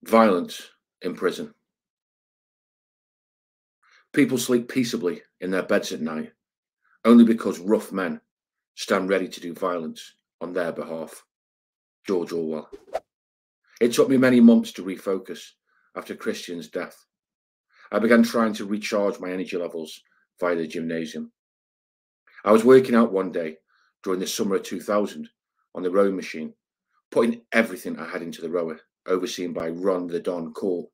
Violence in prison. People sleep peaceably in their beds at night only because rough men stand ready to do violence on their behalf. George Orwell. It took me many months to refocus after Christian's death. I began trying to recharge my energy levels via the gymnasium. I was working out one day during the summer of 2000 on the rowing machine, putting everything I had into the rower, overseen by Ron the Don Cole,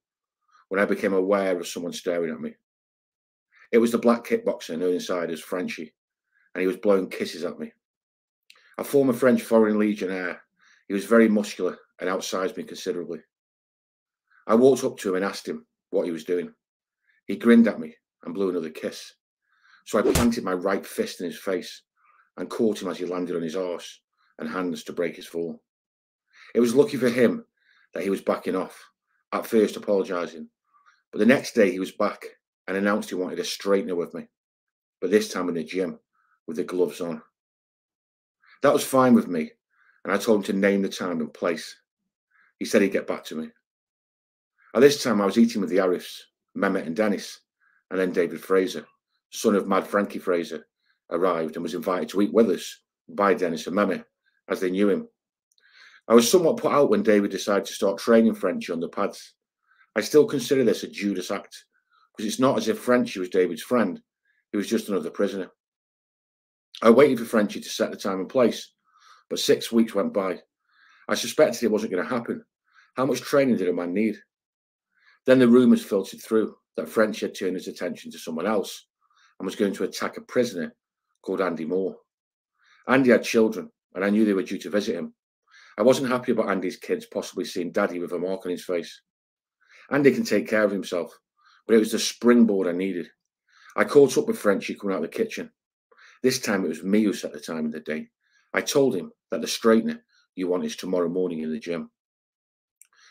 when I became aware of someone staring at me. It was the black kickboxer known inside as Frenchie, and he was blowing kisses at me. A former French Foreign Legionnaire, he was very muscular and outsized me considerably. I walked up to him and asked him what he was doing. He grinned at me and blew another kiss. So I planted my right fist in his face and caught him as he landed on his arse and hands to break his fall. It was lucky for him that he was backing off, at first apologising, but the next day he was back and announced he wanted a straightener with me, but this time in the gym with the gloves on. That was fine with me, and I told him to name the time and place. He said he'd get back to me. At this time I was eating with the Arifs, Mehmet and Dennis, and then David Fraser, son of Mad Frankie Fraser, arrived and was invited to eat with us by Dennis and Mehmet, as they knew him. I was somewhat put out when David decided to start training Frenchie on the pads. I still consider this a Judas act, because it's not as if Frenchie was David's friend, he was just another prisoner. I waited for Frenchie to set the time and place, but 6 weeks went by. I suspected it wasn't going to happen. How much training did a man need? Then the rumours filtered through that Frenchie had turned his attention to someone else and was going to attack a prisoner called Andy Moore. Andy had children, and I knew they were due to visit him. I wasn't happy about Andy's kids possibly seeing Daddy with a mark on his face. Andy can take care of himself, but it was the springboard I needed. I caught up with Frenchie coming out of the kitchen. This time it was me who set the time of the day. I told him that the straightener you want is tomorrow morning in the gym.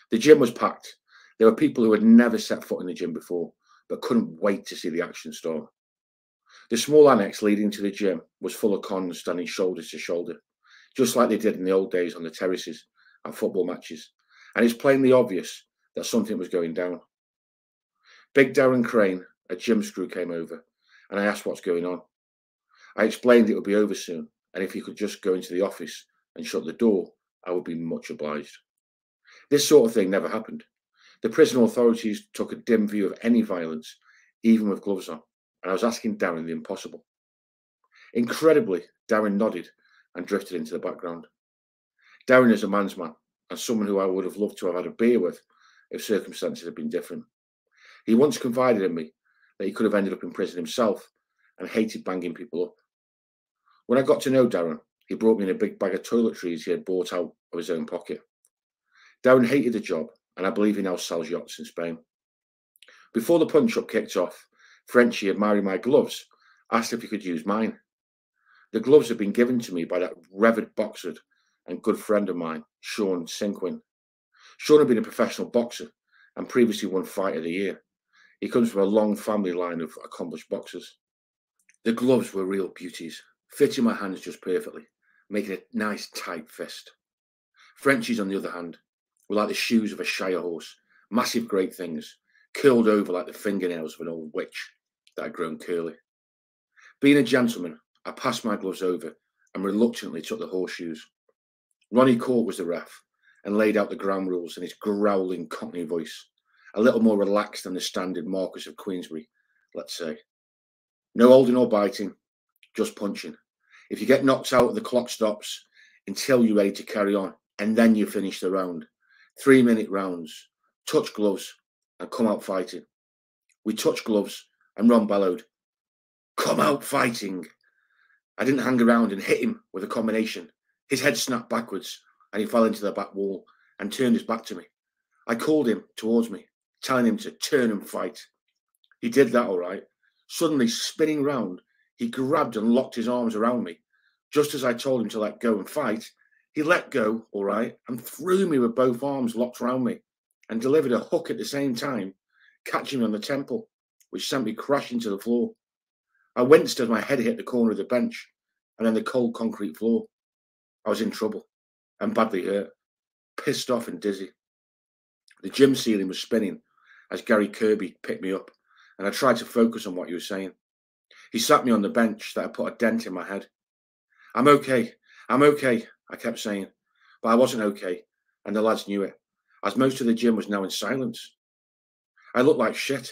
The gym was packed. There were people who had never set foot in the gym before, but couldn't wait to see the action start. The small annex leading to the gym was full of cons standing shoulder to shoulder, just like they did in the old days on the terraces at football matches, and it's plainly obvious that something was going down. Big Darren Crane, a gym screw, came over, and I asked what's going on. I explained it would be over soon, and if he could just go into the office and shut the door, I would be much obliged. This sort of thing never happened. The prison authorities took a dim view of any violence, even with gloves on, and I was asking Darren the impossible. Incredibly, Darren nodded and drifted into the background. Darren is a man's man, and someone who I would have loved to have had a beer with if circumstances had been different. He once confided in me that he could have ended up in prison himself and hated banging people up. When I got to know Darren, he brought me in a big bag of toiletries he had bought out of his own pocket. Darren hated the job, and I believe he now sells yachts in Spain. Before the punch-up kicked off, Frenchie, admiring my gloves, asked if he could use mine. The gloves had been given to me by that revered boxer and good friend of mine, Sean Sinquin. Sean had been a professional boxer and previously won Fight of the Year. He comes from a long family line of accomplished boxers. The gloves were real beauties, fitting my hands just perfectly, making a nice tight fist. Frenchie's, on the other hand, were like the shoes of a shire horse, massive great things, curled over like the fingernails of an old witch that had grown curly. Being a gentleman, I passed my gloves over and reluctantly took the horseshoes. Ronnie Court was the ref and laid out the ground rules in his growling Cockney voice, a little more relaxed than the standard Marquis of Queensberry, let's say. No holding or biting, just punching. If you get knocked out, the clock stops until you're ready to carry on, and then you finish the round. 3-minute rounds, touch gloves, and come out fighting. We touched gloves, and Ron bellowed, "Come out fighting!" I didn't hang around and hit him with a combination. His head snapped backwards, and he fell into the back wall and turned his back to me. I called him towards me, telling him to turn and fight. He did that all right. Suddenly, spinning round, he grabbed and locked his arms around me. Just as I told him to let go and fight, he let go, all right, and threw me with both arms locked around me and delivered a hook at the same time, catching me on the temple, which sent me crashing to the floor. I winced as my head hit the corner of the bench and then the cold concrete floor. I was in trouble and badly hurt, pissed off and dizzy. The gym ceiling was spinning as Gary Kirby picked me up, and I tried to focus on what he was saying. He sat me on the bench that had put a dent in my head. I'm okay, I kept saying, but I wasn't okay, and the lads knew it, as most of the gym was now in silence. I looked like shit.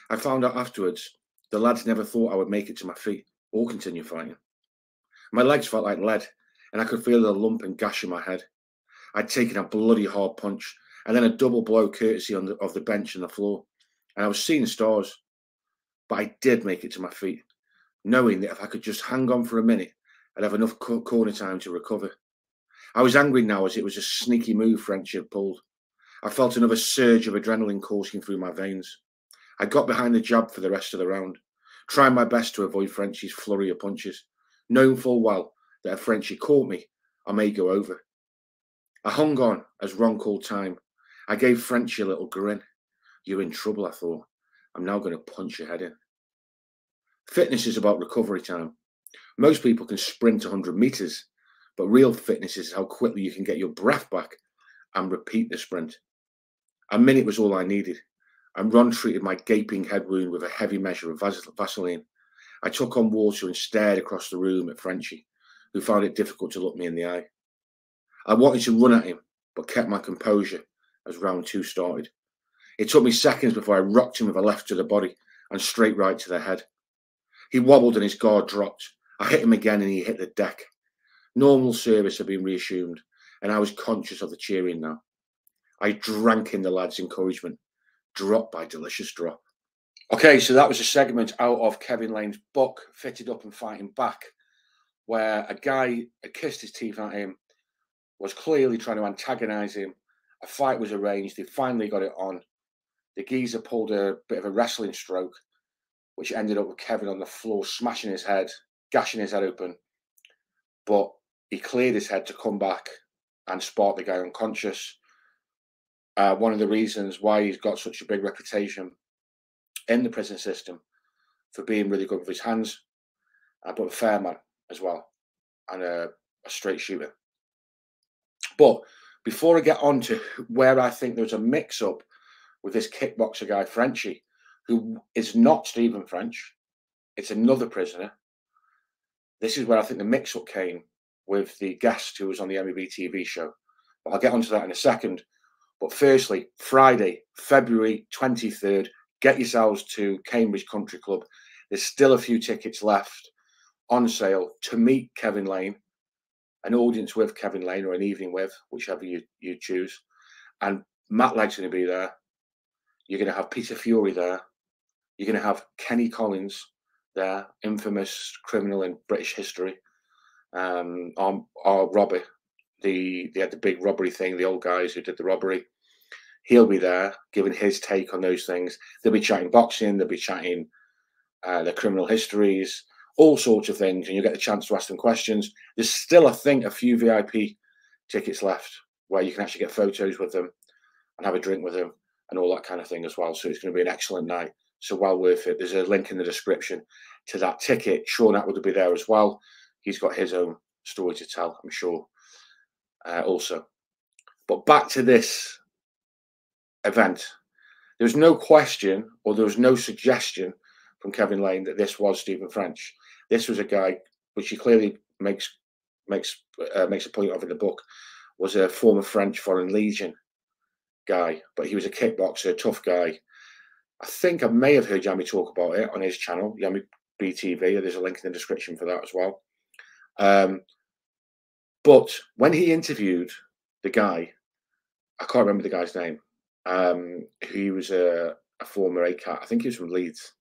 I found out afterwards the lads never thought I would make it to my feet or continue fighting. My legs felt like lead, and I could feel the lump and gash in my head. I'd taken a bloody hard punch, and then a double blow courtesy of the bench and the floor, and I was seeing stars. But I did make it to my feet, knowing that if I could just hang on for a minute, I'd have enough corner time to recover. I was angry now, as it was a sneaky move French had pulled. I felt another surge of adrenaline coursing through my veins. I got behind the jab for the rest of the round, trying my best to avoid Frenchie's flurry of punches, knowing full well that if Frenchie caught me, I may go over. I hung on as Ron called time. I gave Frenchie a little grin. You're in trouble, I thought. I'm now going to punch your head in. Fitness is about recovery time. Most people can sprint 100 meters, but real fitness is how quickly you can get your breath back and repeat the sprint. A minute was all I needed, and Ron treated my gaping head wound with a heavy measure of Vaseline. I took on water and stared across the room at Frenchie, who found it difficult to look me in the eye. I wanted to run at him, but kept my composure as round 2 started. It took me seconds before I rocked him with a left to the body and straight right to the head. He wobbled and his guard dropped. I hit him again and he hit the deck. Normal service had been reassumed, and I was conscious of the cheering now. I drank in the lads' encouragement, drop by delicious drop. Okay, so that was a segment out of Kevin Lane's book, Fitted Up and Fighting Back, where a guy had kissed his teeth at him, was clearly trying to antagonise him. A fight was arranged. They finally got it on. The geezer pulled a bit of a wrestling stroke, which ended up with Kevin on the floor, smashing his head, gashing his head open. But he cleared his head to come back and spark the guy unconscious. One of the reasons why he's got such a big reputation in the prison system for being really good with his hands, but a fair man as well, and a straight shooter. But before I get on to where I think there's a mix-up with this kickboxer guy, Frenchie, who is not Stephen French, it's another prisoner. This is where I think the mix-up came with the guest who was on the MEB TV show. But I'll get onto that in a second. But firstly, Friday, February 23rd, get yourselves to Cambridge Country Club. There's still a few tickets left on sale to meet Kevin Lane, an audience with Kevin Lane, or an evening with, whichever you choose. And Matt Legg's going to be there. You're going to have Peter Fury there. You're going to have Kenny Collins there, infamous criminal in British history. Our robber, they had the big robbery thing, the old guys who did the robbery. He'll be there giving his take on those things. They'll be chatting boxing, they'll be chatting their criminal histories, all sorts of things, and you'll get the chance to ask them questions. There's still, I think, a few VIP tickets left where you can actually get photos with them and have a drink with them and all that kind of thing as well. So it's going to be an excellent night. So well worth it. There's a link in the description to that ticket. Sean Atwood will be there as well. He's got his own story to tell, I'm sure, also. But back to this event. There was no question, or there was no suggestion from Kevin Lane that this was Stephen French. This was a guy, which he clearly makes a point of in the book, was a former French Foreign Legion guy, but he was a kickboxer, a tough guy. I think I may have heard Yami talk about it on his channel, Yami BTV. There's a link in the description for that as well. But when he interviewed the guy, I can't remember the guy's name. He was a former ACAT. I think he was from Leeds.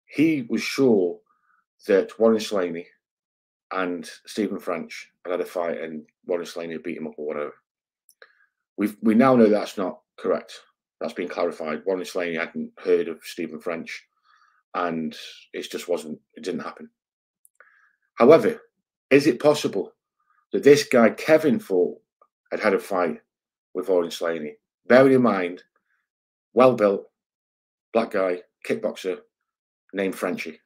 He was sure that Warren Slaney and Stephen French had a fight, and Warren Slaney had beat him up or whatever. We now know that's not correct. That's been clarified. Warren Slaney hadn't heard of Stephen French, and it didn't happen. However, is it possible that this guy, Kevin, thought had a fight with Warren Slaney? Bearing in mind, well-built, black guy, kickboxer, named Frenchie,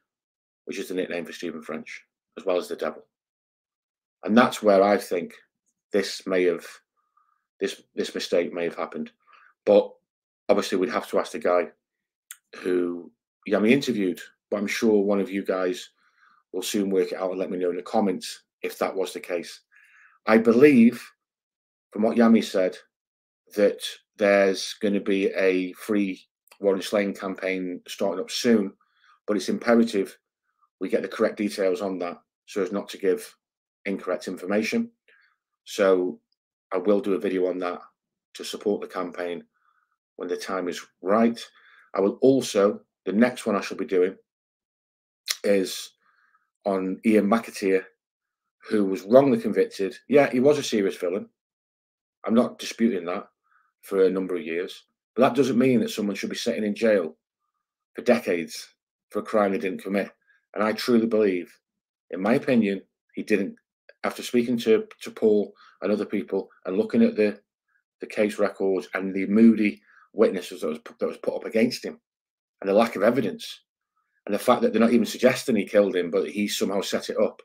which is the nickname for Stephen French, as well as the Devil. And that's where I think this mistake may have happened. But obviously we'd have to ask the guy who Yami interviewed. But I'm sure one of you guys will soon work it out and let me know in the comments if that was the case. I believe, from what Yami said, that there's going to be a free Warren Slaying campaign starting up soon, but it's imperative we get the correct details on that so as not to give incorrect information. So I will do a video on that to support the campaign when the time is right. I will also, the next one I shall be doing is on Ian McAteer, who was wrongly convicted. Yeah, he was a serious villain. I'm not disputing that, for a number of years. But that doesn't mean that someone should be sitting in jail for decades for a crime they didn't commit. And I truly believe, in my opinion, he didn't. After speaking to Paul and other people and looking at the case records and the moody witnesses that was put up against him, and the lack of evidence, and the fact that they're not even suggesting he killed him, but he somehow set it up,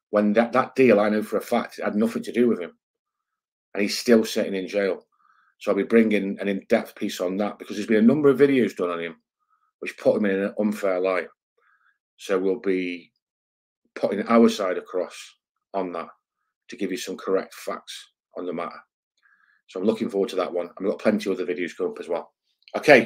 when that deal, I know for a fact, had nothing to do with him, and he's still sitting in jail. So I'll be bringing an in-depth piece on that, because there's been a number of videos done on him which put him in an unfair light. So we'll be putting our side across on that to give you some correct facts on the matter. So I'm looking forward to that one. And we've got plenty of other videos coming up as well. Okay.